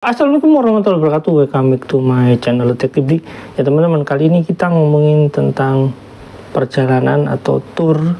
Assalamualaikum warahmatullahi wabarakatuh. Welcome back to my channel Detektif Dik. Ya teman-teman, kali ini kita ngomongin tentang perjalanan atau tour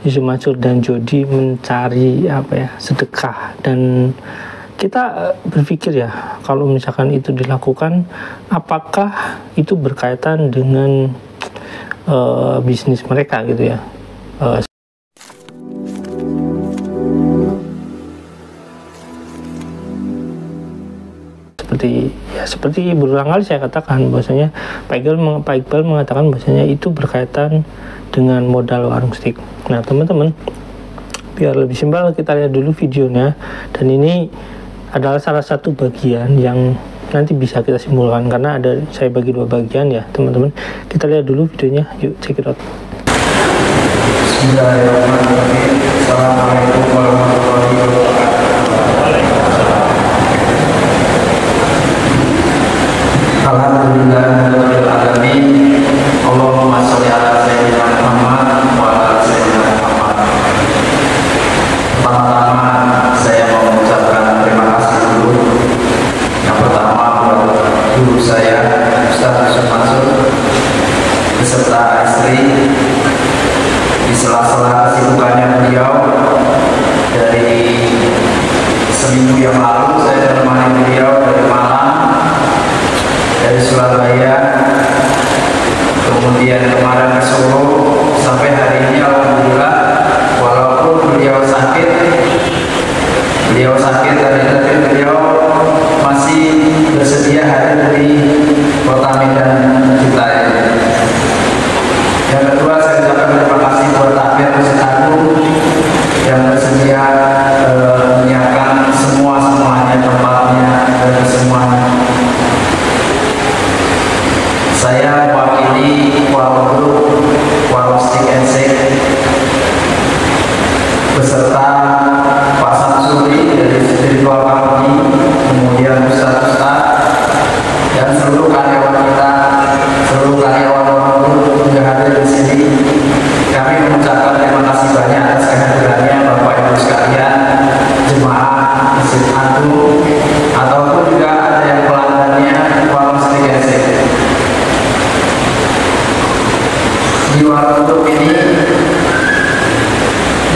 Yusuf Mansur dan Jody mencari sedekah. Dan kita berpikir ya, kalau misalkan itu dilakukan, apakah itu berkaitan dengan bisnis mereka gitu ya. Seperti berulang kali saya katakan bahwasanya Pak Iqbal mengatakan bahwasanya itu berkaitan dengan modal warung steak. Nah teman-teman, biar lebih simpel kita lihat dulu videonya, dan ini adalah salah satu bagian yang nanti bisa kita simpulkan karena saya bagi dua bagian ya teman-teman. Kita lihat dulu videonya, yuk check it out. Bismillahirrahmanirrahim. Assalamualaikum warahmatullahi wabarakatuh. Alhamdulillahirabbil alamin. Allahumma sholli ala sayyidina Muhammad wa ala sayyidina Muhammad. Pertama-tama saya mau mengucapkan terima kasih dulu. Yang pertama buat guru saya Ustaz Yusuf Mansur beserta istri. Di sela-sela kesibukannya beliau, dari seminggu yang lalu saya menemani beliau dari Malang, dari Surabaya, kemudian kemarin ke Solo, sampai hari ini alhamdulillah, walaupun beliau sakit tapi beliau masih bersedia hadir di kota Medan kita ini. Yang kedua, saya ucapkan terima kasih buat takmir Masjid Agung yang bersedia menyiapkan semuanya, tempatnya dan semuanya. Saya mewakili warung grup, warung Steak and Shake beserta Pak Samsuri dari Spiritual Company, kemudian Ustaz dan seluruh karyawan kita, seluruh karyawan warung grup yang hadir di sini. Kami mengucapkan terima kasih banyak atas kehadirannya Bapak Ibu sekalian, jemaah Masjid Agung, ataupun juga ada yang pelanggannya warung Steak and Shake. Di warung grup ini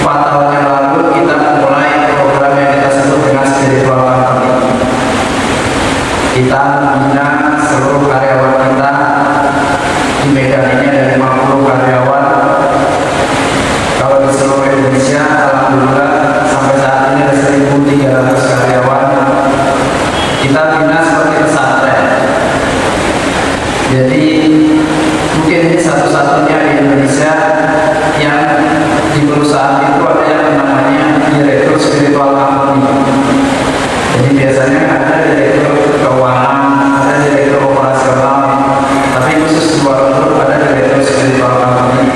4 tahun yang lalu kita memulai program yang kita sebut dengan Spiritual Company. Kita membina seluruh karyawan kita di Medan ini ada 50 karyawan. Kalau di seluruh Indonesia alhamdulillah sampai saat ini ada 1.300 karyawan. Kita bina seperti pesantren. Jadi mungkin ini satu-satunya di Indonesia yang di perusahaan itu ada yang namanya direktur Spiritual Company. Jadi biasanya ada direktur keuangan, ada direktur operasional, tapi khusus di warung grup ada direktur Spiritual Company.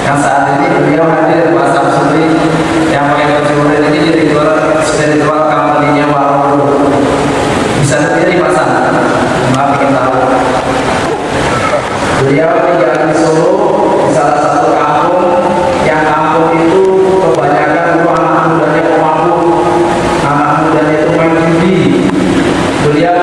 Yang saat ini beliau hadir, Pak Samsuri yang pakai baju oranye ini direktur Spiritual Company-nya warung grup. Bisa sendiri Pak Sam, maaf ingin tahu. Beliau tinggal di Solo, di salah satu kampung, yang kampung itu kebanyakan dulu anak mudanya pemabuk, anak mudanya itu main judi. Beliau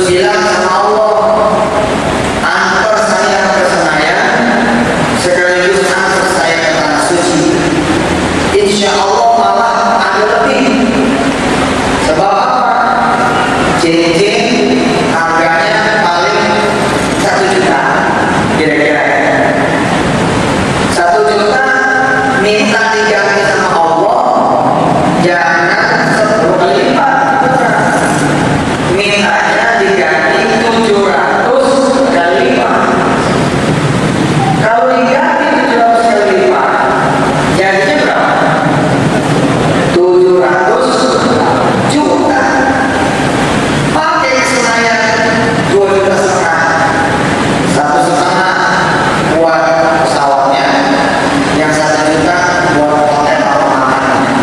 terus bilang sama Allah, antar saya ke Senayan sekaligus antar saya ke tanah suci. Insya Allah malah ada lebih. Sebab apa? Cincin harganya paling 1 juta kira-kira. 1 juta minta diganti sama Allah, jangan 10 kali lipat. Mintanya diganti 700 kali lipat. Kalau diganti 700 kali lipat, jadinya berapa? 700 juta. Pakai ke Senayan 2,5 juta. 1,5 buat pesawatnya, yang 1 juta buat hotel atau makanannya.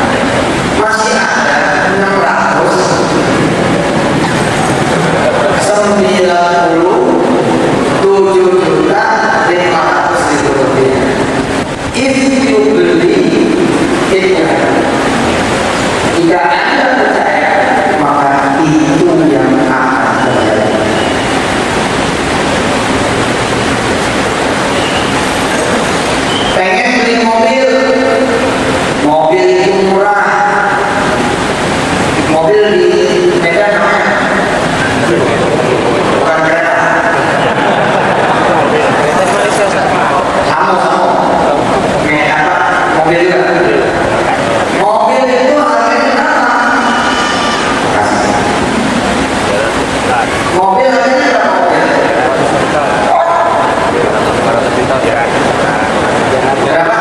Masih ada 97,500.000 rupiah. If you believe it, jika Anda percaya, maka itu yang akan terjadi. Pengen beli mobil, mobil itu murah. Mobil di Medan namanya bukan kereta. Sama. Medan mobil juga. Mobil itu harganya berapa? Mobil harganya berapa? Berapa?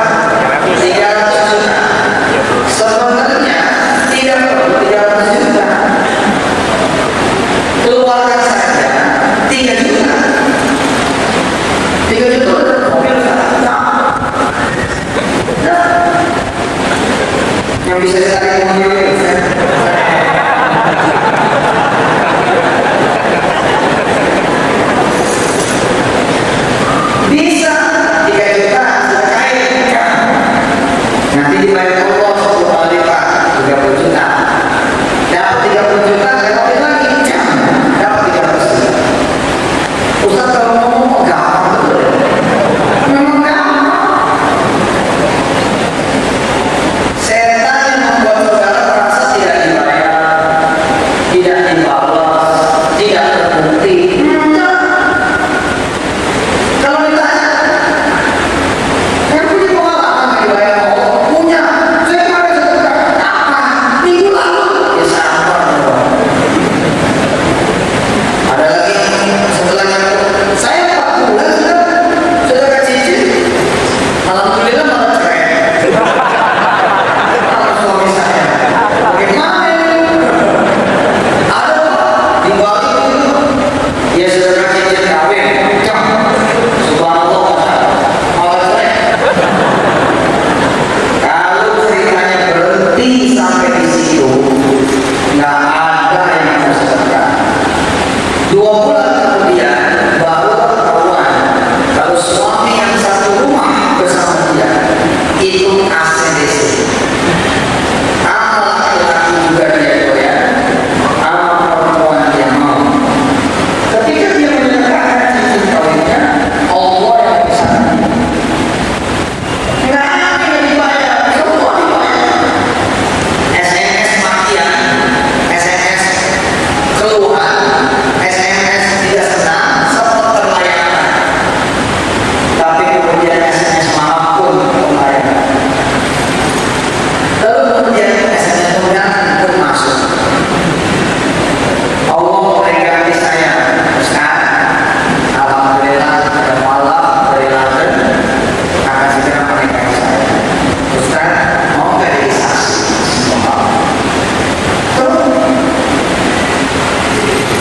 300 juta. Sebenarnya tidak perlu 300 juta. Keluarkan saja 3 juta. 3 juta mobil yang bisa ditarik mobil bisa 3 juta sekali nanti dibayar Allah 10 kali lipat 30 juta. Dapat 30 juta lewat lagi dapat 300 juta. Ustaz kalau ngomong gampang betul. Memang gampang. Setan yang membuat saudara merasa tidak dibayar, tidak dibalas, tidak terbukti. Kalau ditanya, yang punya pengalaman dibayar Allah, punya. Saya kemarin sedekah, kapan? Minggu lalu. Ya sabar dong. Ada lagi setelahnya, saya 4 bulan sudah cincin. Alhamdulillah malah cerai. Kalau suami saya, bagaimana? Ada di Bali dia sudah cincin kawin, subhanallah, malah cerai. Kalau ceritanya berhenti sampai di situ, nggak ada yang harus sedekah. 2 bulan kemudian baru ketahuan kalau suami yang satu rumah bersama dia itu ACDC. Sama laki-laki juga dia doyan, sama perempuan dia mau. Ketika dia menyerahkan cincin kawinnya, Allah yang bisa. Nggak ada yang dibayar, semua dibayar. SMS matian, SMS keluhan, SMS tidak senang, semua terlayakkan. Tapi kemudian SMS maaf pun terlayakkan. Lalu kemudian SMS undangan pun masuk. Allah mulai ganti saya. Sekarang, alhamdulillah ada malam berlalu akan segera menikahi saya. Ustaz, mau nggak jadi saksi? Terus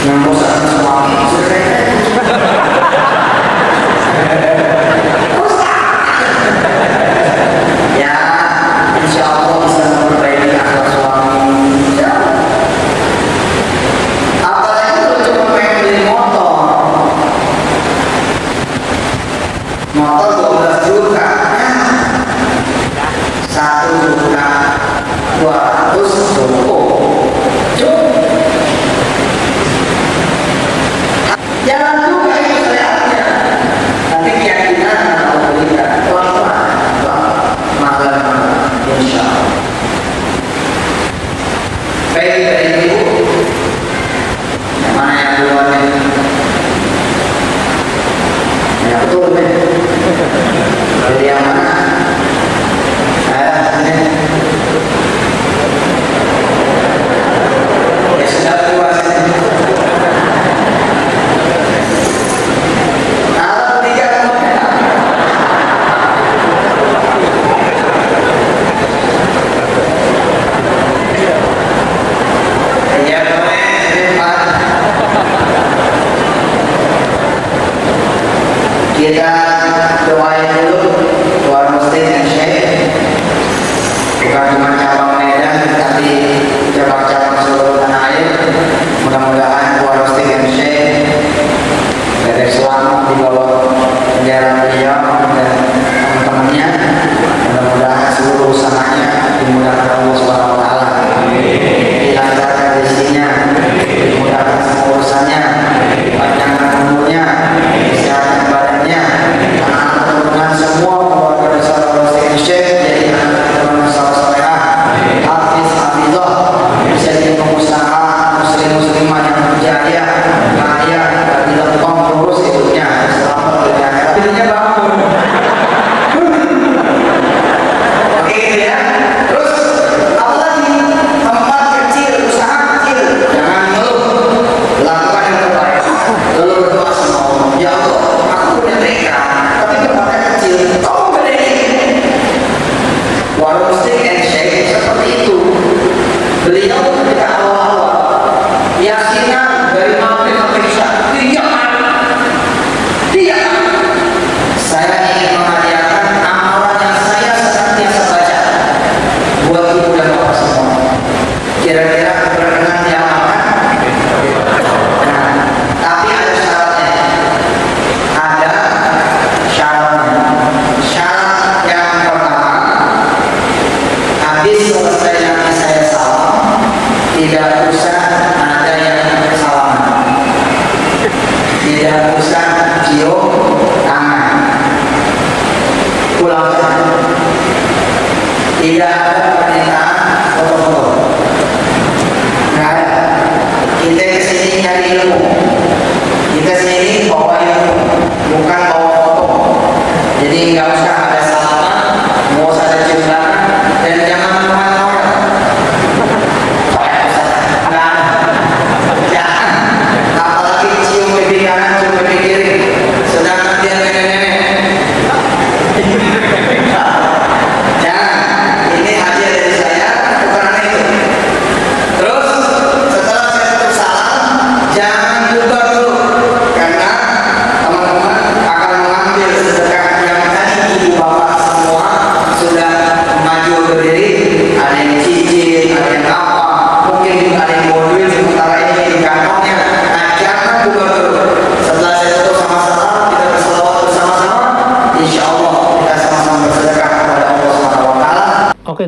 membosankan suami ya, insya Allah bisa memperbaiki akhlak suami. Ya. Apalagi kalau cuma pengen beli motor 12 juta, 1 juta 200 cukup.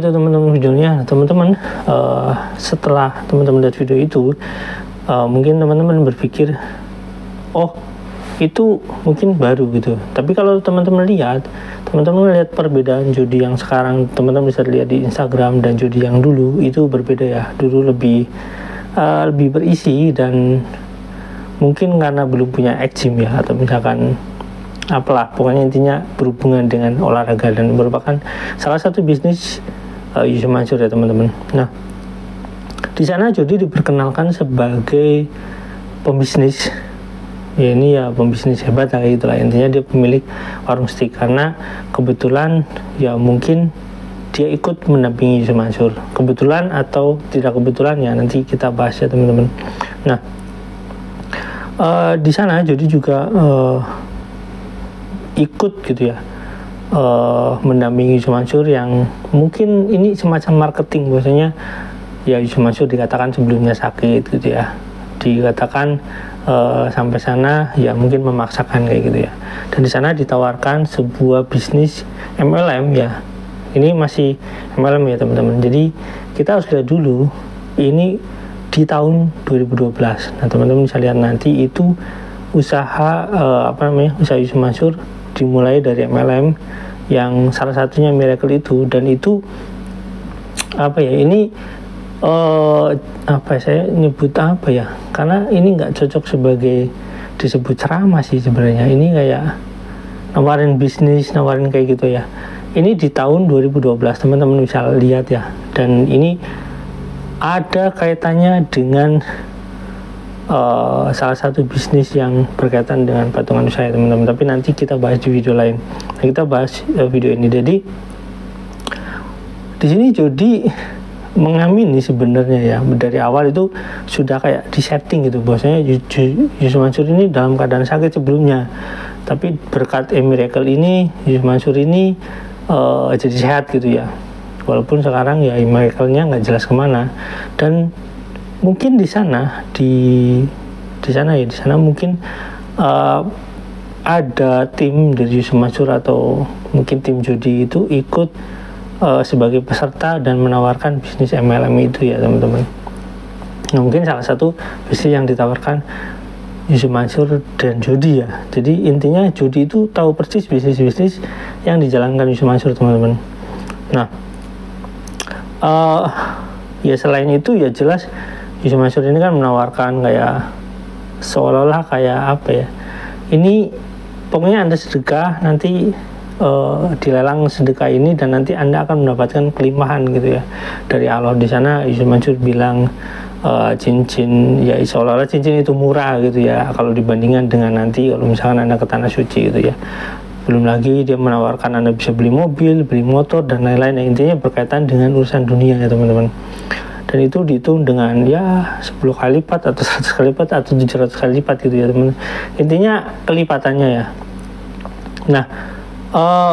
itu teman-teman videonya. Teman-teman setelah teman-teman lihat video itu, mungkin teman-teman berpikir, oh itu mungkin baru gitu. Tapi kalau teman-teman lihat perbedaan judi yang sekarang, teman-teman bisa lihat di Instagram, dan judi yang dulu itu berbeda ya. Dulu lebih berisi, dan mungkin karena belum punya gym ya, atau misalkan apalah, pokoknya intinya berhubungan dengan olahraga, dan merupakan salah satu bisnis Yusuf Mansur ya teman-teman. Nah, di sana judi diperkenalkan sebagai pembisnis. Ya ini ya pembisnis hebat kayak gitulah, intinya dia pemilik warung steak, karena kebetulan ya mungkin dia ikut mendampingi Yusuf Mansur, kebetulan atau tidak kebetulan ya nanti kita bahas ya teman-teman. Nah, di sana Jody juga ikut gitu ya, mendampingi Yusuf Mansur, yang mungkin ini semacam marketing. Biasanya ya Yusuf Mansur dikatakan sebelumnya sakit gitu ya, dikatakan sampai sana ya mungkin memaksakan kayak gitu ya. Dan di sana ditawarkan sebuah bisnis MLM ya. Ini masih MLM ya teman-teman. Jadi kita harus lihat dulu ini di tahun 2012. Nah teman-teman bisa lihat nanti itu usaha usaha Yusuf Mansur dimulai dari MLM, yang salah satunya Miracle itu. Dan itu ini saya nyebut apa ya, karena ini nggak cocok sebagai disebut ceramah sih sebenarnya. Ini kayak nawarin bisnis, nawarin kayak gitu ya. Ini di tahun 2012 teman-teman bisa lihat ya, dan ini ada kaitannya dengan salah satu bisnis yang berkaitan dengan patungan usaha teman-teman, tapi nanti kita bahas di video lain. Nah, kita bahas video ini. Jadi di sini Jody mengamini sebenarnya ya, dari awal itu sudah kayak di setting gitu, bahwasanya Yusuf Mansur ini dalam keadaan sakit sebelumnya, tapi berkat Miracle ini Yusuf Mansur ini jadi sehat gitu ya, walaupun sekarang ya Miracle-nya nggak jelas kemana. Dan mungkin di sana mungkin ada tim dari Yusuf Mansur atau mungkin tim judi itu ikut sebagai peserta dan menawarkan bisnis MLM itu ya teman-teman. Nah, mungkin salah satu bisnis yang ditawarkan Yusuf Mansur dan Jody ya. Jadi intinya Jody itu tahu persis bisnis-bisnis yang dijalankan Yusuf Mansur teman-teman. Nah, ya selain itu ya jelas Yusuf Mansur ini kan menawarkan kayak seolah-olah kayak apa ya, ini pokoknya Anda sedekah nanti dilelang sedekah ini, dan nanti Anda akan mendapatkan kelimpahan gitu ya dari Allah. Di sana Yusuf Mansur bilang cincin ya, seolah-olah cincin itu murah gitu ya kalau dibandingkan dengan nanti kalau misalkan Anda ke tanah suci gitu ya. Belum lagi dia menawarkan Anda bisa beli mobil, beli motor, dan lain-lain, yang intinya berkaitan dengan urusan dunia ya teman-teman. Dan itu dihitung dengan ya 10 kali lipat atau 100 kali lipat atau 700 kali lipat gitu ya teman-teman. Intinya kelipatannya ya. Nah,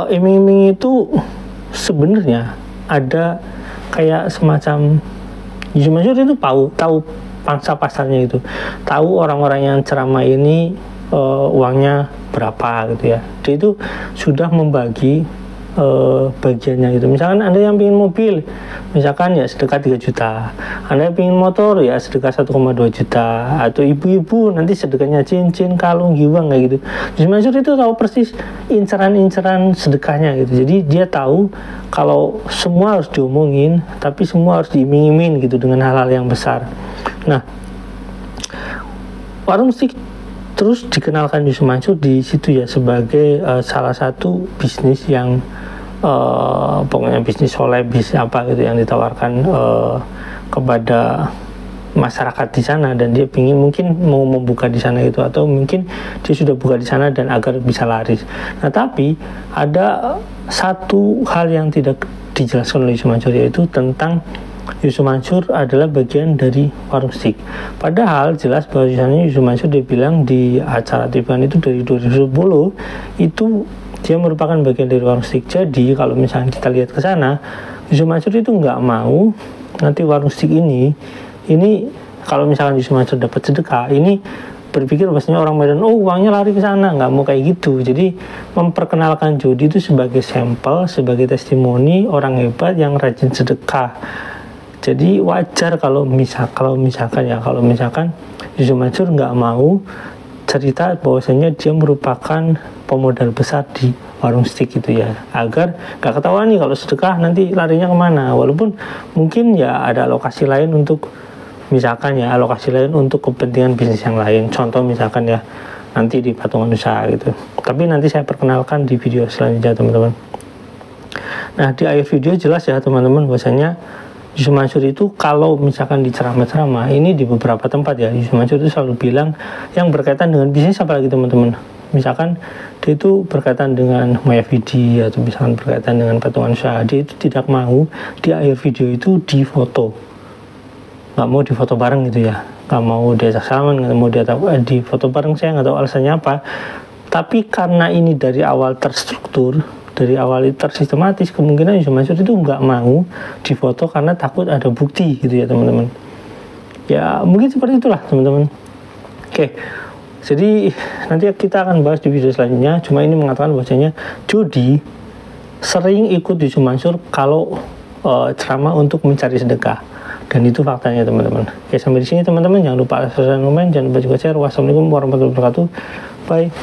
iming-iming itu sebenarnya ada kayak semacam Yusuf Mansur itu tahu pangsa pasarnya, itu tahu orang-orang yang ceramah ini uangnya berapa gitu ya. Dia itu sudah membagi bagiannya gitu. Misalkan Anda yang ingin mobil, misalkan ya sedekah 3 juta, Anda yang ingin motor ya sedekah 1,2 juta, atau ibu-ibu nanti sedekahnya cincin, kalung, giwang kayak gitu. Yusuf Mansur itu tahu persis inceran-inceran sedekahnya gitu. Jadi dia tahu kalau semua harus diomongin, tapi semua harus diiming-iming gitu dengan hal-hal yang besar. Nah, warung steak terus dikenalkan Yusuf Mansur di situ ya sebagai salah satu bisnis yang pokoknya bisnis soleh, bisnis apa gitu yang ditawarkan kepada masyarakat di sana, dan dia ingin mungkin mau membuka di sana itu, atau mungkin dia sudah buka di sana dan agar bisa laris. Nah, tapi ada satu hal yang tidak dijelaskan oleh Yusuf Mansur, yaitu tentang Yusuf Mansur adalah bagian dari warung steak. Padahal jelas bahwa Yusuf Mansur dia bilang di acara TV itu dari 2010 itu dia merupakan bagian dari warung steak. Jadi kalau misalnya kita lihat ke sana, Yusuf Mansur itu nggak mau nanti warung steak ini kalau misalkan Yusuf Mansur dapat sedekah ini berpikir bahwasanya orang Medan, oh uangnya lari ke sana, nggak mau kayak gitu. Jadi memperkenalkan judi itu sebagai sampel, sebagai testimoni orang hebat yang rajin sedekah. Jadi wajar kalau misalkan Yusuf Mansur nggak mau cerita bahwasanya dia merupakan pemodal besar di warung steak gitu ya, agar nggak ketahuan nih kalau sedekah nanti larinya kemana. Walaupun mungkin ya ada alokasi lain untuk alokasi lain untuk kepentingan bisnis yang lain, contoh misalkan ya nanti di patungan usaha gitu. Tapi nanti saya perkenalkan di video selanjutnya teman-teman. Nah di akhir video jelas ya teman-teman bahwasanya Yusuf Mansur itu kalau misalkan di ceramah-ceramah ini di beberapa tempat ya, Yusuf Mansur itu selalu bilang yang berkaitan dengan bisnis, apalagi teman-teman, misalkan dia itu berkaitan dengan Mayafidi atau misalkan berkaitan dengan patungan usaha, dia itu tidak mau di akhir video itu difoto, nggak mau difoto bareng gitu ya, nggak mau diajak salaman, nggak mau di foto bareng. Saya nggak tahu alasannya apa, tapi karena ini dari awal terstruktur, dari awal tersistematis, kemungkinan Yusuf Mansur itu nggak mau difoto karena takut ada bukti gitu ya teman-teman. Ya mungkin seperti itulah teman-teman. Oke, jadi nanti kita akan bahas di video selanjutnya. Cuma ini mengatakan bahwasanya Jody sering ikut Yusuf Mansur kalau ceramah untuk mencari sedekah. Dan itu faktanya teman-teman. Oke, sampai di sini teman-teman. Jangan lupa subscribe, komen, jangan lupa juga share. Wassalamualaikum warahmatullahi wabarakatuh. Bye.